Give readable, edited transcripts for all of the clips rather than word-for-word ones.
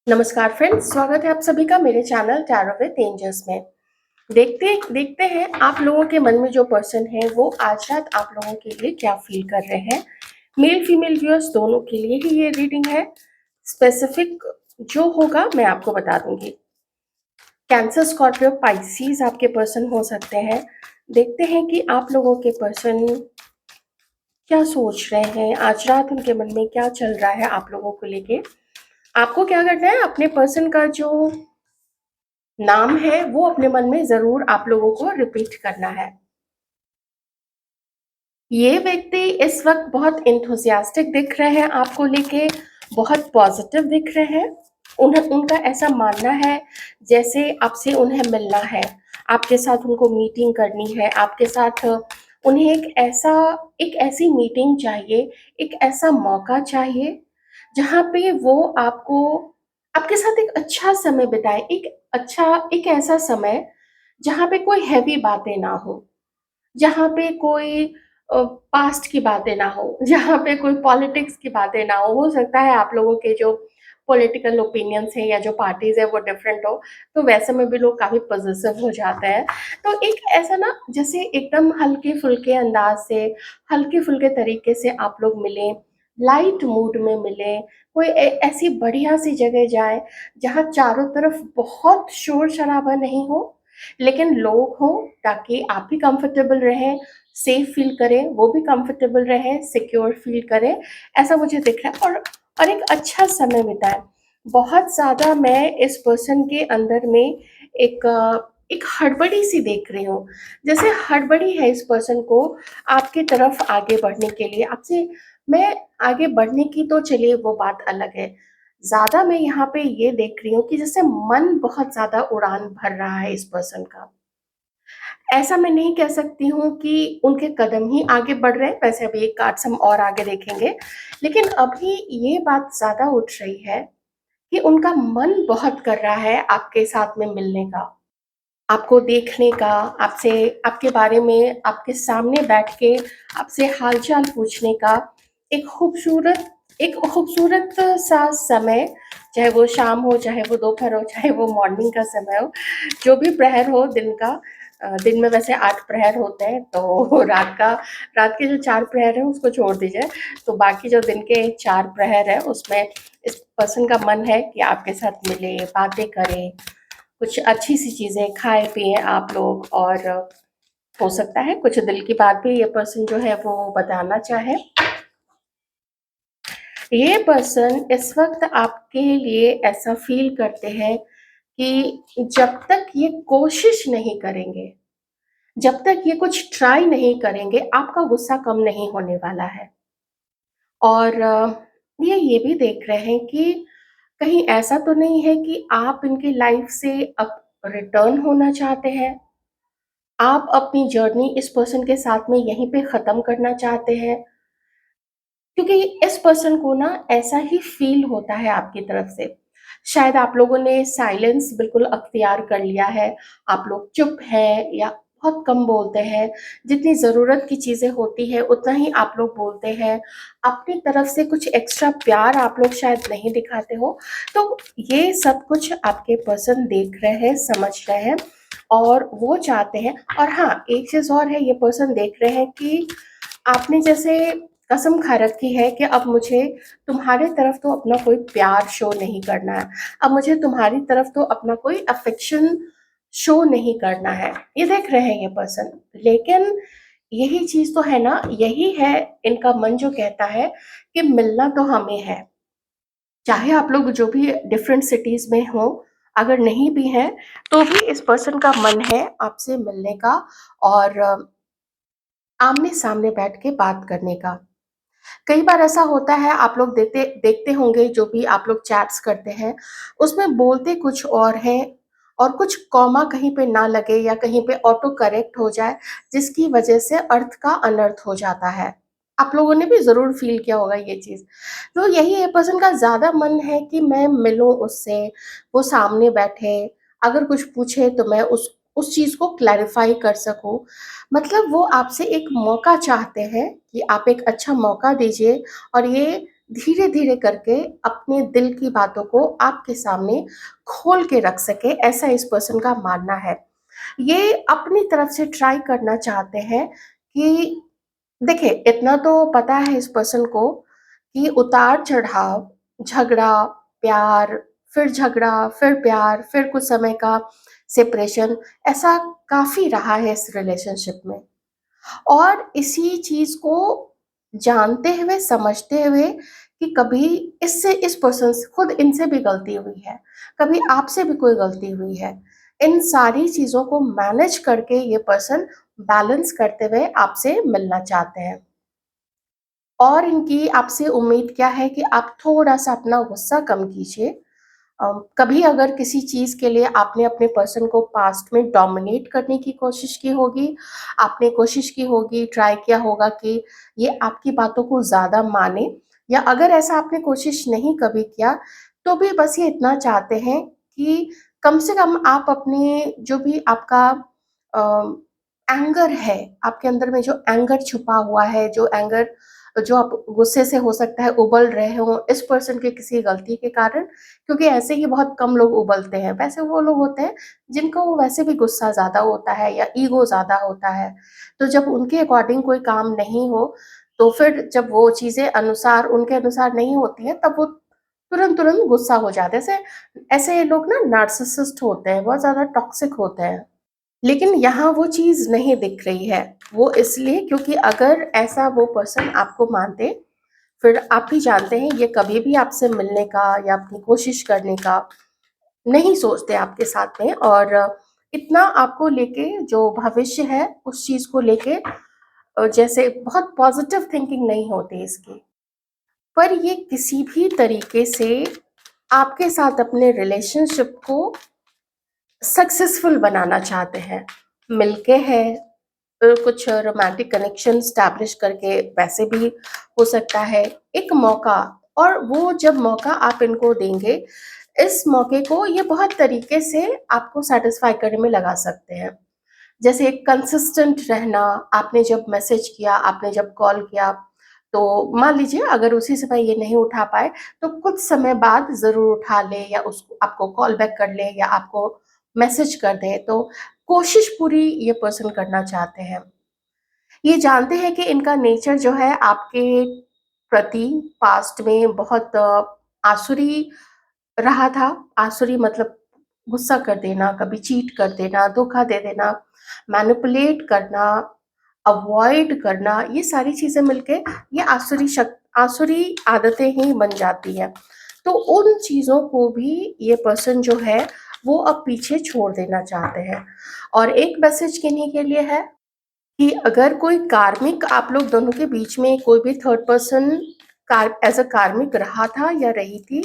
नमस्कार फ्रेंड्स, स्वागत है आप सभी का मेरे चैनल टैरो विद एंजल्स में। देखते देखते हैं आप लोगों के मन में जो पर्सन है वो आज रात आप लोगों के लिए क्या फील कर रहे हैं। मेल फीमेल व्यूअर्स दोनों के लिए ही ये रीडिंग है। स्पेसिफिक जो होगा मैं आपको बता दूंगी। कैंसर, स्कॉर्पियो, पाइसीज आपके पर्सन हो सकते हैं। देखते हैं कि आप लोगों के पर्सन क्या सोच रहे हैं, आज रात उनके मन में क्या चल रहा है आप लोगों को लेके। आपको क्या करना है, अपने पर्सन का जो नाम है वो अपने मन में जरूर आप लोगों को रिपीट करना है। ये व्यक्ति इस वक्त बहुत इंथुसियास्टिक दिख रहे हैं आपको लेके, बहुत पॉजिटिव दिख रहे हैं। उनका ऐसा मानना है जैसे आपसे उन्हें मिलना है, आपके साथ उनको मीटिंग करनी है, आपके साथ उन्हें एक ऐसी मीटिंग चाहिए, एक ऐसा मौका चाहिए जहाँ पे वो आपको आपके साथ एक अच्छा समय बिताए, एक ऐसा समय जहाँ पे कोई हैवी बातें ना हो, जहाँ पे कोई पास्ट की बातें ना हो, जहाँ पे कोई पॉलिटिक्स की बातें ना हो सकता है आप लोगों के जो पॉलिटिकल ओपिनियंस हैं या जो पार्टीज है वो डिफरेंट हो, तो वैसे में भी लोग काफी पॉजिटिव हो जाते हैं। तो एक ऐसा ना, जैसे एकदम हल्के फुल्के अंदाज से, हल्के फुल्के तरीके से आप लोग मिलें, लाइट मूड में मिलें, कोई ऐसी बढ़िया सी जगह जाए जहाँ चारों तरफ बहुत शोर शराबा नहीं हो, लेकिन लोग हों, ताकि आप भी कंफर्टेबल रहें, सेफ फील करें, वो भी कंफर्टेबल रहें, सिक्योर फील करें। ऐसा मुझे दिख रहा है, और एक अच्छा समय बिताएं। बहुत ज़्यादा मैं इस पर्सन के अंदर में एक हड़बड़ी सी देख रही हूँ, जैसे हड़बड़ी है इस पर्सन को आपके तरफ आगे बढ़ने के लिए। आपसे मैं आगे बढ़ने की तो चलिए वो बात अलग है, ज़्यादा मैं यहाँ पे ये देख रही हूँ कि जैसे मन बहुत ज़्यादा उड़ान भर रहा है इस पर्सन का। ऐसा मैं नहीं कह सकती हूँ कि उनके कदम ही आगे बढ़ रहे हैं, वैसे अभी एक कार्ड्स हम और आगे देखेंगे। लेकिन अभी ये बात ज़्यादा उठ रही है कि उनका मन बहुत कर रहा है आपके साथ में मिलने का, आपको देखने का, आपसे आपके बारे में आपके सामने बैठ के आपसे हालचाल पूछने का। एक खूबसूरत एक खूबसूरत सा समय, चाहे वो शाम हो, चाहे वो दोपहर हो, चाहे वो मॉर्निंग का समय हो, जो भी प्रहर हो दिन का। दिन में वैसे 8 प्रहर होते हैं, तो रात के जो 4 प्रहर हैं उसको छोड़ दीजिए। तो बाकी जो दिन के 4 प्रहर हैं उसमें इस पर्सन का मन है कि आपके साथ मिले, बातें करे, कुछ अच्छी सी चीज़ें खाएँ पिएँ आप लोग, और हो सकता है कुछ दिल की बात भी ये पर्सन जो है वो बताना चाहे। ये पर्सन इस वक़्त आपके लिए ऐसा फ़ील करते हैं कि जब तक ये कोशिश नहीं करेंगे, जब तक ये कुछ ट्राई नहीं करेंगे, आपका गुस्सा कम नहीं होने वाला है। और ये भी देख रहे हैं कि कहीं ऐसा तो नहीं है कि आप इनकी लाइफ़ से अब रिटर्न होना चाहते हैं? आप अपनी जर्नी इस पर्सन के साथ में यहीं पे ख़त्म करना चाहते हैं? क्योंकि इस पर्सन को ना ऐसा ही फ़ील होता है आपकी तरफ से। शायद आप लोगों ने साइलेंस बिल्कुल अख्तियार कर लिया है, आप लोग चुप हैं या बहुत कम बोलते हैं, जितनी ज़रूरत की चीज़ें होती हैं उतना ही आप लोग बोलते हैं। अपनी तरफ से कुछ एक्स्ट्रा प्यार आप लोग शायद नहीं दिखाते हो। तो ये सब कुछ आपके पर्सन देख रहे हैं, समझ रहे हैं, और वो चाहते हैं। और हाँ, एक चीज़ और है, ये पर्सन देख रहे हैं कि आपने जैसे कसम खा रखी है कि अब मुझे तुम्हारे तरफ तो अपना कोई प्यार शो नहीं करना है, अब मुझे तुम्हारी तरफ तो अपना कोई अफेक्शन शो नहीं करना है। ये देख रहे हैं ये पर्सन, लेकिन यही चीज़ तो है ना, यही है इनका मन जो कहता है कि मिलना तो हमें है। चाहे आप लोग जो भी डिफरेंट सिटीज़ में हो, अगर नहीं भी हैं, तो भी इस पर्सन का मन है आपसे मिलने का, और आमने-सामने बैठ के बात करने का। कई बार ऐसा होता है, आप लोग देखते देखते होंगे जो भी आप लोग चैट्स करते हैं, उसमें बोलते कुछ और हैं और कुछ कॉमा कहीं पे ना लगे या कहीं पे ऑटो करेक्ट हो जाए, जिसकी वजह से अर्थ का अनर्थ हो जाता है। आप लोगों ने भी ज़रूर फ़ील किया होगा ये चीज़। तो यही ए पर्सन का ज़्यादा मन है कि मैं मिलूँ उससे, वो सामने बैठे, अगर कुछ पूछे तो मैं उस चीज़ को क्लैरिफ़ाई कर सकूँ। मतलब वो आपसे एक मौका चाहते हैं कि आप एक अच्छा मौका दीजिए, और ये धीरे-धीरे करके अपने दिल की बातों को आपके सामने खोल के रख सके, ऐसा इस पर्सन का मानना है। ये अपनी तरफ से ट्राई करना चाहते हैं कि देखिए, इतना तो पता है इस पर्सन को कि उतार-चढ़ाव, झगड़ा, प्यार, फिर झगड़ा, फिर प्यार, फिर कुछ समय का सेपरेशन, ऐसा काफ़ी रहा है इस रिलेशनशिप में। और इसी चीज़ को जानते हुए, समझते हुए कि कभी इससे इस पर्सन से खुद इनसे भी गलती हुई है, कभी आपसे भी कोई गलती हुई है। इन सारी चीज़ों को मैनेज करके ये पर्सन बैलेंस करते हुए आपसे मिलना चाहते हैं। और इनकी आपसे उम्मीद क्या है कि आप थोड़ा-सा अपना गुस्सा कम कीजिए। कभी अगर किसी चीज़ के लिए आपने अपने पर्सन को पास्ट में डोमिनेट करने की कोशिश की होगी, आपने कोशिश की होगी, ट्राई किया होगा कि ये आपकी बातों को ज़्यादा माने, या अगर ऐसा आपने कोशिश नहीं कभी किया, तो भी बस ये इतना चाहते हैं कि कम से कम आप अपने जो भी आपका अ, एंगर है, आपके अंदर में जो एंगर छुपा हुआ है, जो एंगर जो आप गुस्से से हो सकता है उबल रहे हों इस पर्सन की किसी गलती के कारण, क्योंकि ऐसे ही बहुत कम लोग उबलते हैं। वैसे वो लोग होते हैं जिनको वैसे भी गुस्सा ज़्यादा होता है या ईगो ज़्यादा होता है। तो जब उनके अकॉर्डिंग कोई काम नहीं हो, तो फिर जब वो चीज़ें अनुसार उनके अनुसार नहीं होती हैं, तब वो तुरंत-तुरंत गुस्सा हो जाते हैं। ऐसे ऐसे लोग ना नार्सिसिस्ट होते हैं, बहुत ज़्यादा टॉक्सिक होते हैं। लेकिन यहाँ वो चीज़ नहीं दिख रही है। वो इसलिए क्योंकि अगर ऐसा वो पर्सन आपको मानते, फिर आप भी जानते हैं ये कभी भी आपसे मिलने का या अपनी कोशिश करने का नहीं सोचते आपके साथ में, और इतना आपको लेके जो भविष्य है उस चीज़ को लेके जैसे बहुत पॉजिटिव थिंकिंग नहीं होती इसकी। पर ये किसी भी तरीके से आपके साथ अपने रिलेशनशिप को सक्सेसफुल बनाना चाहते हैं। मिलके है, कुछ रोमांटिक कनेक्शन स्टैब्लिश करके वैसे भी हो सकता है, एक मौका। और वो जब मौका आप इनको देंगे, इस मौके को ये बहुत तरीके से आपको सैटिस्फाई करने में लगा सकते हैं। जैसे कंसिस्टेंट रहना, आपने जब मैसेज किया, आपने जब कॉल किया, तो मान लीजिए अगर उसी समय ये नहीं उठा पाए, तो कुछ समय बाद ज़रूर उठा लें या उसको आपको कॉल बैक कर लें या आपको मैसेज कर दें, तो कोशिश पूरी ये पर्सन करना चाहते हैं। ये जानते हैं कि इनका नेचर जो है आपके प्रति पास्ट में बहुत आसुरी रहा था। आसुरी मतलब गुस्सा कर देना, कभी चीट कर देना, धोखा दे देना, मैनिपुलेट करना, अवॉइड करना, ये सारी चीज़ें मिलके ये आसुरी आदतें ही बन जाती हैं। तो उन चीज़ों को भी ये पर्सन जो है वो अब पीछे छोड़ देना चाहते हैं। और एक मैसेज किन्हीं के लिए है कि अगर कोई कार्मिक आप लोग दोनों के बीच में कोई भी third person car as a कार्मिक रहा था या रही थी,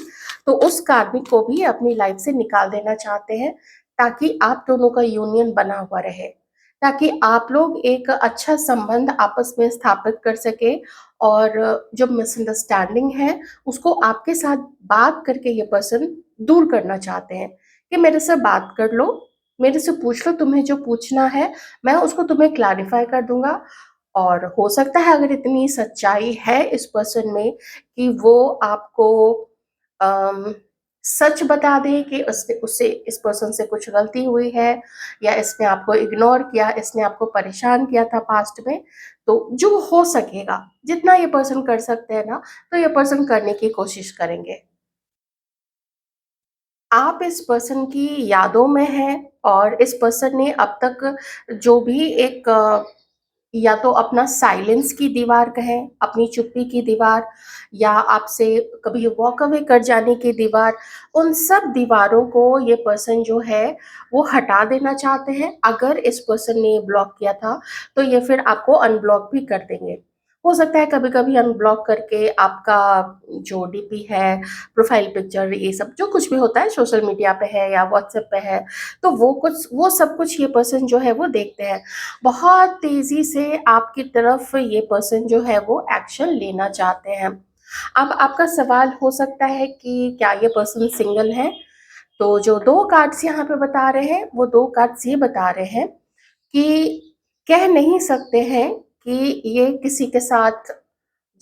तो उस कार्मिक को भी अपनी लाइफ से निकाल देना चाहते हैं, ताकि आप दोनों का यूनियन बना हुआ रहे। ताकि आप लोग एक अच्छा संबंध आपस में स्थापित कर सकें, और जो मिसअंडरस्टैंडिंग है, उसको आपके साथ बात करके ये पर्सन दूर करना चाहते हैं, कि मेरे से बात कर लो, मेरे से पूछ लो तुम्हें जो पूछना है, मैं उसको तुम्हें क्लैरिफ़ाई कर दूँगा। और हो सकता है अगर इतनी सच्चाई है इस पर्सन में कि वो आपको अम, सच बता दे कि उसने उससे इस पर्सन से कुछ गलती हुई है, या इसने आपको इग्नोर किया, इसने आपको परेशान किया था पास्ट में, तो जो हो सकेगा, जितना ये पर्सन कर सकते हैं ना, तो ये पर्सन करने की कोशिश करेंगे। आप इस पर्सन की यादों में हैं, और इस पर्सन ने अब तक जो भी एक या तो अपना साइलेंस की दीवार कहें, अपनी चुप्पी की दीवार, या आपसे कभी वॉक अवे कर जाने की दीवार, उन सब दीवारों को ये पर्सन जो है वो हटा देना चाहते हैं। अगर इस पर्सन ने ब्लॉक किया था, तो ये फिर आपको अनब्लॉक भी कर देंगे। हो सकता है कभी-कभी अनब्लॉक करके आपका जो डीपी है, प्रोफाइल पिक्चर, ये सब जो कुछ भी होता है सोशल मीडिया पे है या व्हाट्सएप पे है, तो वो सब कुछ ये पर्सन जो है वो देखते हैं। बहुत तेज़ी से आपकी तरफ ये पर्सन जो है वो एक्शन लेना चाहते हैं। अब आपका सवाल हो सकता है कि क्या ये पर्सन सिंगल है? तो जो 2 कार्ड्स यहाँ पे बता रहे हैं, वो 2 कार्ड्स ये बता रहे हैं कि कह नहीं सकते हैं कि ये किसी के साथ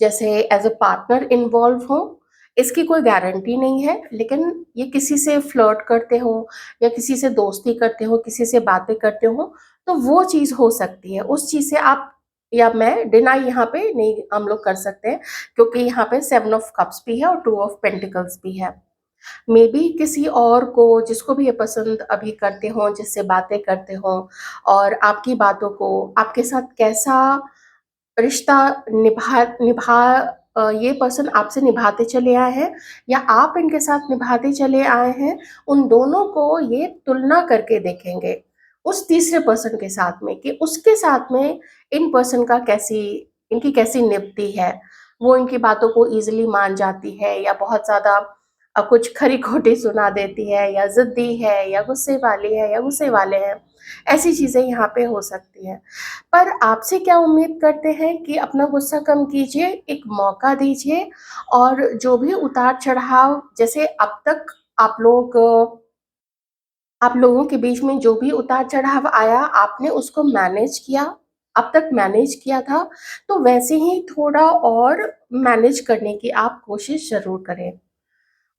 जैसे एज़ अ पार्टनर इन्वॉल्व हों, इसकी कोई गारंटी नहीं है, लेकिन ये किसी से फ्लर्ट करते हो या किसी से दोस्ती करते हो, किसी से बातें करते हो, तो वो चीज़ हो सकती है। उस चीज़ से आप या मैं डिनाई यहाँ पे नहीं हम लोग कर सकते हैं, क्योंकि यहाँ पे 7 ऑफ कप्स भी है और 2 ऑफ पेंटिकल्स भी है। मेबी किसी और को जिसको भी ये पसंद अभी करते हों, जिससे बातें करते हों और आपकी बातों को आपके साथ कैसा रिश्ता निभा निभा ये पर्सन आपसे निभाते चले आए हैं या आप इनके साथ निभाते चले आए हैं, उन दोनों को ये तुलना करके देखेंगे, उस तीसरे पर्सन के साथ में कि उसके साथ में इन पर्सन का इनकी कैसी निभती है। वो इनकी बातों को ईज़िली मान जाती है या बहुत ज़्यादा कुछ खरी-खोटी सुना देती है या ज़िद्दी है या गुस्से वाली है या गुस्से वाले हैं। ऐसी चीज़ें यहाँ पे हो सकती हैं। पर आपसे क्या उम्मीद करते हैं कि अपना गुस्सा कम कीजिए, एक मौका दीजिए और जो भी उतार-चढ़ाव जैसे अब तक आप लोग आप लोगों के बीच में जो भी उतार-चढ़ाव आया, आपने उसको मैनेज किया, अब तक मैनेज किया था, तो वैसे ही थोड़ा और मैनेज करने की आप कोशिश ज़रूर करें।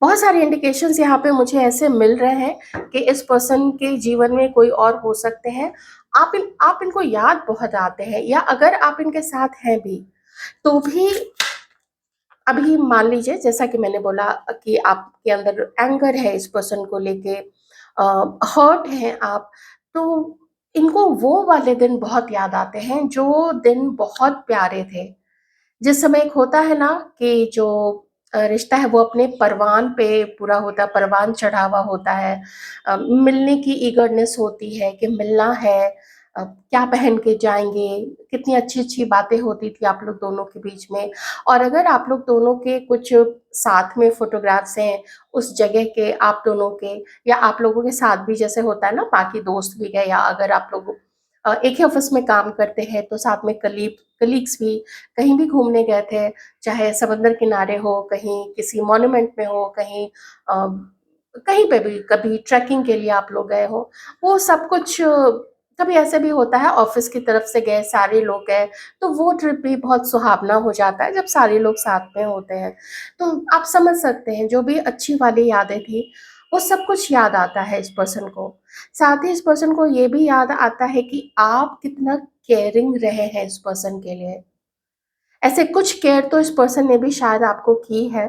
बहुत सारे इंडिकेशंस यहाँ पे मुझे ऐसे मिल रहे हैं कि इस पर्सन के जीवन में कोई और हो सकते हैं। आप इनको याद बहुत आते हैं या अगर आप इनके साथ हैं भी, तो भी अभी मान लीजिए जैसा कि मैंने बोला कि आपके अंदर एंगर है इस पर्सन को लेके, हर्ट हैं आप, तो इनको वो वाले दिन बहुत याद आते हैं, जो दिन बहुत प्यारे थे। जिस समय एक होता है ना कि जो रिश्ता है वो अपने परवान पे पूरा होता है, परवान चढ़ा हुआ होता है। मिलने की ईगरनेस होती है कि मिलना है, क्या पहन के जाएँगे, कितनी अच्छी-अच्छी बातें होती थी आप लोग दोनों के बीच में। और अगर आप लोग दोनों के कुछ साथ में फ़ोटोग्राफ्स हैं, उस जगह के आप दोनों के या आप लोगों के साथ भी जैसे होता है ना बाकी दोस्त भी गए या अगर आप लोग एक ही ऑफ़िस में काम करते हैं तो साथ में कलीग्स भी कहीं भी घूमने गए थे, चाहे समंदर किनारे हो, कहीं किसी मॉन्यूमेंट में हो, कहीं पे भी कभी ट्रैकिंग के लिए आप लोग गए हो, वो सब कुछ कभी ऐसे भी होता है ऑफ़िस की तरफ से गए, सारे लोग गए, तो वो ट्रिप भी बहुत सुहावना हो जाता है जब सारे लोग साथ में होते हैं। तो आप समझ सकते हैं जो भी अच्छी वाली यादें थी, वो सब कुछ याद आता है इस पर्सन को। साथ ही इस पर्सन को ये भी याद आता है कि आप कितना केयरिंग रहे हैं इस पर्सन के लिए। ऐसे कुछ केयर तो इस पर्सन ने भी शायद आपको की है।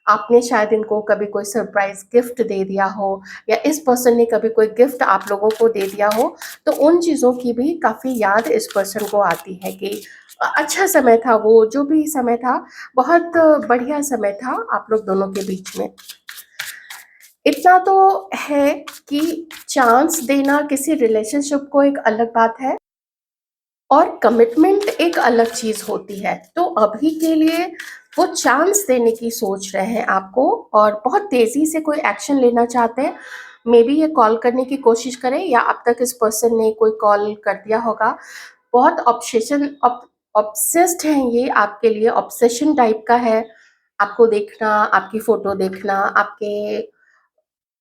आपने शायद इनको कभी कोई सरप्राइज़ गिफ्ट दे दिया हो या इस पर्सन ने कभी कोई गिफ्ट आप लोगों को दे दिया हो, तो उन चीज़ों की भी काफ़ी याद इस पर्सन को आती है कि अच्छा समय था वो, जो भी समय था, बहुत बढ़िया समय था आप लोग दोनों के बीच में। इतना तो है कि चांस देना किसी रिलेशनशिप को एक अलग बात है और कमिटमेंट एक अलग चीज़ होती है। तो अभी के लिए वो चांस देने की सोच रहे हैं आपको और बहुत तेज़ी से कोई एक्शन लेना चाहते हैं। मेबी ये कॉल करने की कोशिश करें या अब तक इस पर्सन ने कोई कॉल कर दिया होगा। बहुत ऑब्सेस्ड हैं ये आपके लिए, ऑब्सेशन टाइप का है। आपको देखना, आपकी फ़ोटो देखना, आपके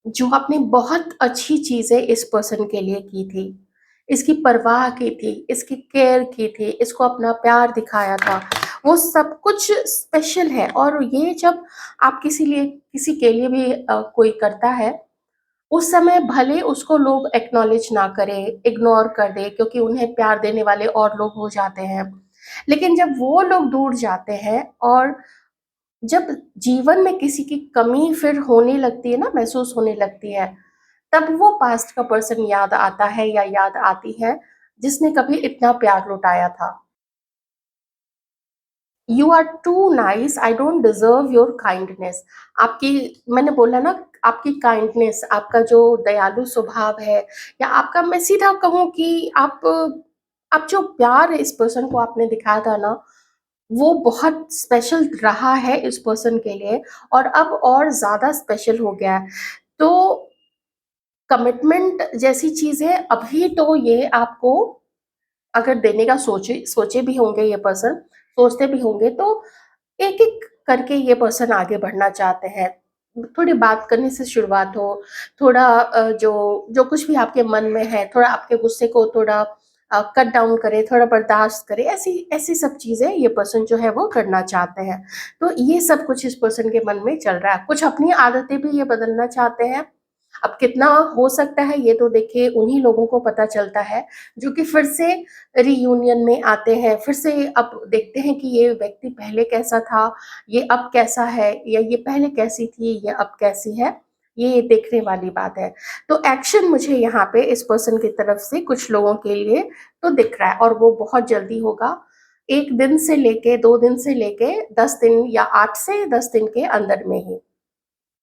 जो आपने बहुत अच्छी चीज़ें इस पर्सन के लिए की थी, इसकी परवाह की थी, इसकी केयर की थी, इसको अपना प्यार दिखाया था, वो सब कुछ स्पेशल है और ये जब आप किसी के लिए भी कोई करता है, उस समय भले उसको लोग एक्नॉलेज ना करें, इग्नोर कर दें क्योंकि उन्हें प्यार देने वाले और लोग हो जाते हैं। लेकिन जब वो लोग दूर जाते हैं और जब जीवन में किसी की कमी फिर होने लगती है ना, महसूस होने लगती है, तब वो पास्ट का पर्सन याद आता है या याद आती है, जिसने कभी इतना प्यार लुटाया था। You are too nice, I don't deserve your kindness. आपकी मैंने बोला ना आपकी काइंडनेस, आपका जो दयालु स्वभाव है या आपका मैं सीधा कहूँ कि आप जो प्यार इस पर्सन को आपने दिखाया था ना, वो बहुत स्पेशल रहा है इस पर्सन के लिए और अब और ज़्यादा स्पेशल हो गया है। तो कमिटमेंट जैसी चीज़ें अभी तो ये आपको अगर देने का सोचे सोचे भी होंगे ये पर्सन, सोचते भी होंगे तो एक-एक करके ये पर्सन आगे बढ़ना चाहते हैं। थोड़ी बात करने से शुरुआत हो, थोड़ा जो जो कुछ भी आपके मन में है, थोड़ा आपके गुस्से को थोड़ा कट डाउन करे, थोड़ा बर्दाश्त करे, ऐसी ऐसी सब चीज़ें ये पर्सन जो है वो करना चाहते हैं। तो ये सब कुछ इस पर्सन के मन में चल रहा है। कुछ अपनी आदतें भी ये बदलना चाहते हैं। अब कितना हो सकता है ये तो देखिए उन्हीं लोगों को पता चलता है, जो कि फिर से रियूनियन में आते हैं, फिर से अब देखते हैं कि ये व्यक्ति पहले कैसा था, ये अब कैसा है, या ये पहले कैसी थी, ये अब कैसी है, ये देखने वाली बात है। तो एक्शन मुझे यहाँ पे इस पर्सन की तरफ से कुछ लोगों के लिए तो दिख रहा है, और वो बहुत जल्दी होगा। 1 दिन से लेके 2 दिन से लेके 10 दिन, या 8 से 10 दिन के अंदर में ही।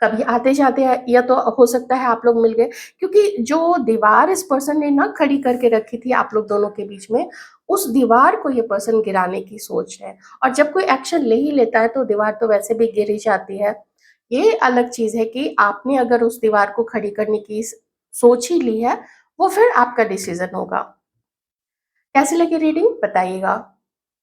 कभी आते-जाते या तो हो सकता है आप लोग मिल गए, क्योंकि जो दीवार इस पर्सन ने ना खड़ी करके रखी थी आप लोग दोनों के बीच में, उस दीवार को ये पर्सन गिराने की सोच है। और जब कोई एक्शन ले ही लेता है तो दीवार तो वैसे भी गिर ही जाती है। ये अलग चीज़ है कि आपने अगर उस दीवार को खड़ी करने की सोच ही ली है, वो फिर आपका डिसीज़न होगा। कैसी लगी रीडिंग बताइएगा।